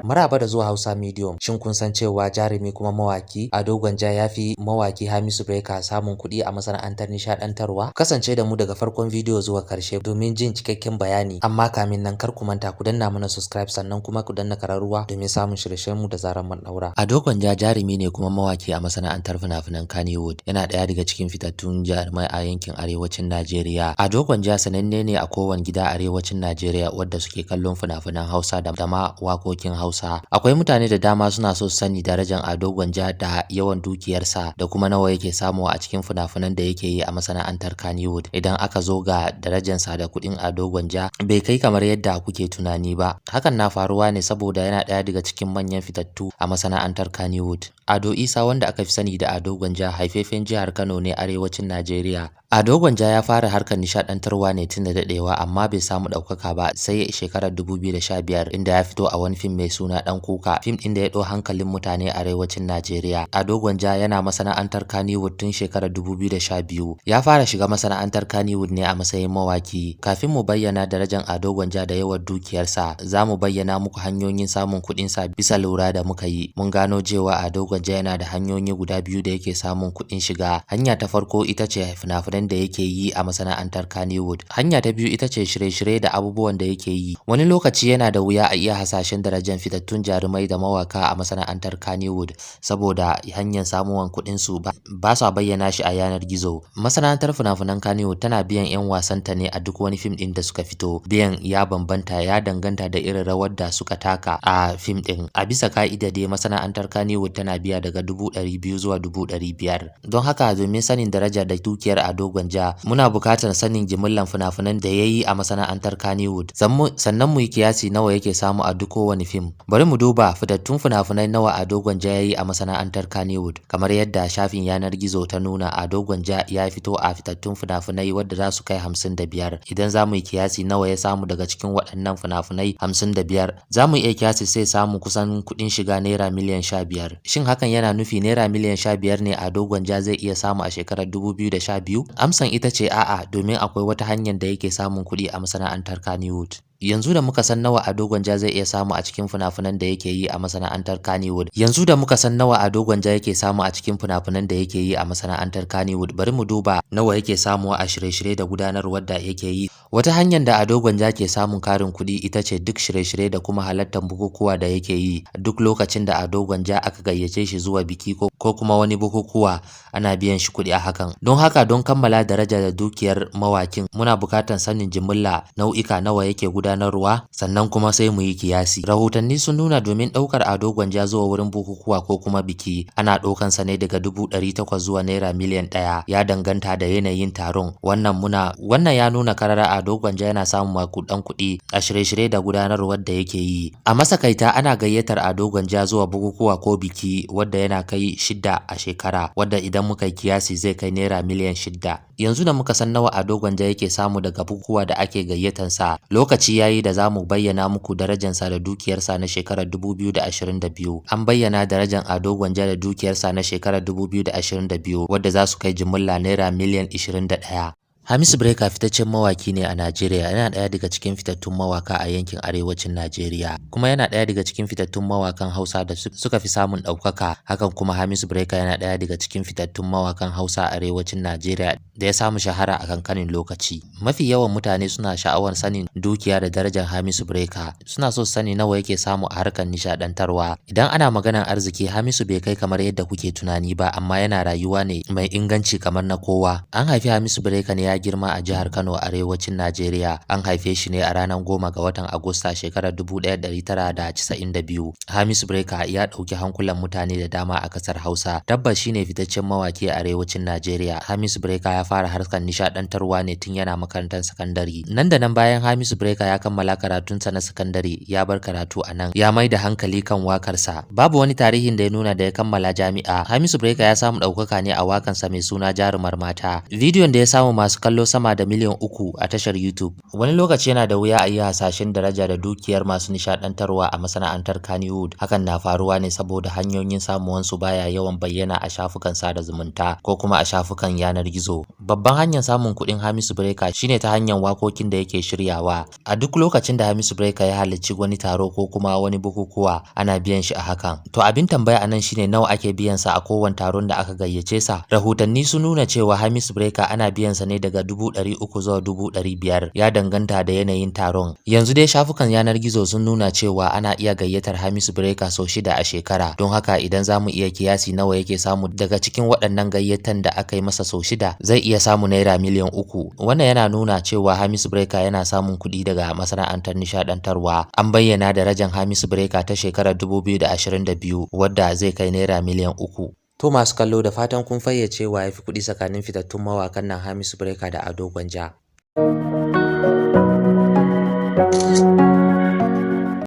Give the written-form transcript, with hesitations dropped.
Maraba da zuwa Hausa Medium. Shin kun san cewa jarumi kuma mawaki Ado Gwanja ya fi mawaki Hamisu Breaker samun kuɗi a masana'antar nishaɗantarwa? Kasance da mu daga farkon bidiyo zuwa ƙarshe domin jin cikakken bayani. Amma kamin nan kar ku manta ku danna mana subscribe sannan kuma ku danna kararruwa domin samun shirye-shiryen mu da zaran mun daura. Ado Gwanja jarumi ne kuma mawaki a masana'antar fina-finan Kannywood. Yana ɗaya daga cikin fitattun jarumai a yankin arewacin Najeriya. Ado Gwanja sananne ne a kowane gida arewacin Najeriya wadda suke kallon fina-finan Hausa da ma waƙoƙin Hausa. Akwai mutane da dama suna so su sani darajar Ado Gwanja da yawan dukiyarsa da kuma nawa yake samuwa a cikin fina-finan da yake yi a masana'antar Kannywood. Idan aka zo ga darajarsa da kuɗin Ado Gwanja bai kai kamar yadda kuke tunani ba. Hakan na faruwa ne saboda yana ɗaya daga cikin manyan fitattu a masana'antar Kannywood. Ado Isa, wanda aka fi sani da Ado Gwanja, haifaffen jihar Kano ne arewacin Najeriya. Ado Gwanja ya fara harkar nishaɗantarwa ne tun da daɗewa amma bai samu ɗaukaka ba sai shekarar 2015 inda ya fito a wani fim mai suna Ɗan Kuka, fim ɗin da ya ɗau hankalin mutane arewacin Najeriya. Ado Gwanja yana masana'antar Kannywood tun shekarar 2012. Ya fara shiga masana'antar Kannywood ne a matsayin mawaki. Kafin mu bayyana darajar Ado Gwanja da yawan dukiyarsa, za mu bayyana muku hanyoyin samun kuɗinsa bisa lura da muka yi. Mun gano cewa Ado Gwanja yana da hanyoyi guda biyu da yake samun kuɗin shiga. Hanya ta farko ita ce fina-finan da yake yi a masana'antar Kannywood. Hanya ta biyu ita ce shirye-shirye da abubuwan da yake yi. Wani lokaci yana da wuya a iya hasashen darajar fitattun jarumai da mawaka a masana'antar Kannywood saboda hanyar samuwan kuɗin su ba sa bayyana shi a yanar gizo. Masana'antar fina-finan Kannywood tana biyan 'yan wasanta ne a duk wani fim ɗin da suka fito. Biyan ya bambanta, ya danganta da irin rawar da suka taka a fim ɗin. A bisa ka'ida dai masana'antar Kannywood tana biya daga 200,000 zuwa 500,000. Don haka domin sanin daraja da dukiyar Ado Gwanja muna buƙatar sanin jimillan fina-finan da ya yi a masana'antar Kannywood. Sannan mu yi kiyasi nawa yake samu a duk kowane fim. Bari mu duba fitattun fina-finai nawa Ado Gwanja ya yi a masana'antar Kannywood. Kamar yadda shafin yanar gizo ta nuna, Ado Gwanja ya fito a fitattun fina-finai wadda za su kai 55. Idan za mu yi kiyasi nawa ya samu daga cikin waɗannan fina-finai 55, za mu iya kiyasi sai samu kusan kuɗin shiga naira miliyan 15. Shin hakan yana nufi naira miliyan 15 ne Ado Gwanja zai iya samu a shekarar 2012? Amsan ita ce a'a, domin akwai wata hanyar da yake samun kuɗi a masana'antar Kannywood. Yanzu da muka san nawa Ado Gwanja zai iya samu a cikin fina-finan da yake yi a masana'antar Kannywood. Bari mu duba nawa yake samuwa a shirye-shirye da gudanarwar da yake yi. Wata hanyar da Ado Gwanja ke samun karin kuɗi ita ce duk shirye-shirye da kuma halartar bukukuwa da yake yi. Duk lokacin da Ado Gwanja aka gayyace shi zuwa biki ko kuma wani bukukuwa, ana biyan shi kuɗi a hakan. Don haka, don kammala daraja da dukiyar mawakin, muna buƙatar sanin jimilla nau'ika nawa yake gudanarwa, sannan kuma sai mu yi kiyasi. Rahotanni sun nuna domin ɗaukar Ado Gwanja zuwa wurin bukukuwa ko kuma biki ana ɗaukan sa ne daga 800,000 zuwa naira miliyan 1. Ya danganta da yanayin taron. Wannan ya nuna karara Ado Gwanja yana samun makudan kuɗi a shirye-shirye da gudanarwar da yake yi. A masakaita ana gayyatar Ado Gwanja zuwa bukukuwa ko biki wadda yana kai 6 a shekara, wadda idan muka yi kiyasi zai kai naira miliyan 6. Yanzu da muka san nawa Ado Gwanja yake samu daga bukukuwa da ake gayyatansa, lokaci yayi da zamu bayyana muku darajarsa da dukiyarsa na shekarar 2022. An bayyana darajar Ado Gwanja da dukiyarsa na shekarar 2022 wadda za su kai jimilla naira miliyan 21. Hamisu Breaker fitaccen mawaki ne a Najeriya. Yana ɗaya daga cikin fitattun mawaka a yankin arewacin Najeriya, kuma yana ɗaya daga cikin fitattun mawakan Hausa da suka fi samun ɗaukaka. Hakan kuma Hamisu Breaker yana ɗaya daga cikin fitattun mawakan Hausa a arewacin Najeriya da ya samu shahara a kankanin lokaci. Mafi yawan mutane suna sha'awar sanin dukiya da darajar Hamisu Breaker. Suna so su sani nawa yake samu a harkar nishaɗantarwa. Idan ana maganar arziki, Hamisu bai kai kamar yadda kuke tunani ba, amma yana rayuwa ne mai inganci kamar na kowa. An haifi Hamisu Breaker ne ya girma a jihar Kano a arewacin Najeriya. An haife shi ne a ranar 10 ga watan Agusta shekarar 1992. Hamisu Breaker ya ɗauki hankulan mutane da dama a ƙasar Hausa. Tabbas shine fitaccen mawaki a arewacin Najeriya. Hamisu Breaker ya fara harkar nishaɗantarwa ne tun yana makarantar sakandare. Nan da nan bayan Hamisu Breaker ya kammala karatunsa na sakandare, ya bar karatu a nan, ya mai da hankali kan wakarsa. Babu wani tarihin da ya nuna da ya kammala jami'a. Hamisu Breaker ya samu ɗaukaka ne a wakansa mai suna Jarumar Mata. Bidiyon da ya samu masu kallo sama da miliyan 3 a tashar YouTube. Wani lokaci yana da wuya a yi hasashen daraja da dukiyar masu nishadantarwa a masana'antar Kannywood. Hakan na faruwa ne saboda hanyoyin samuwansu baya yawan bayyana a shafukan sada zumunta ko kuma a shafukan yanar gizo. Babban hanyar samun kuɗin Hamisu Breaker shine ta hanyar wakokin da yake shiryawa. A duk lokacin da Hamisu Breaker ya halarci wani taro ko kuma wani bukukuwa, ana biyan shi a hakan. To abin tambaya anan shine nawa ake biyan sa a kowane taron da aka gayyace sa? Rahotanni sun nuna cewa Hamisu Breaker ana biyan sa ne daga 300,000 zuwa 500,000, ya danganta da yanayin taron. Yanzu dai shafukan yanar gizo sun nuna cewa ana iya gayyatar Hamisu Breaker sau 6 a shekara. Don haka idan zamu iya kiyasi nawa yake samu daga cikin waɗannan gayyatan da aka yi masa sau 6, zai iya samu naira miliyan 3. Wannan yana nuna cewa Hamisu Breaker yana samun kuɗi daga masana'antar nishadantarwa. An bayyana darajar Hamisu Breaker ta shekarar 2022 wadda zai kai naira miliyan 3. To masu kallo, da fatan kun fayyace wa yafi kuɗi tsakanin fitattun mawakan nan Hamisu Breaker da Ado Gwanja.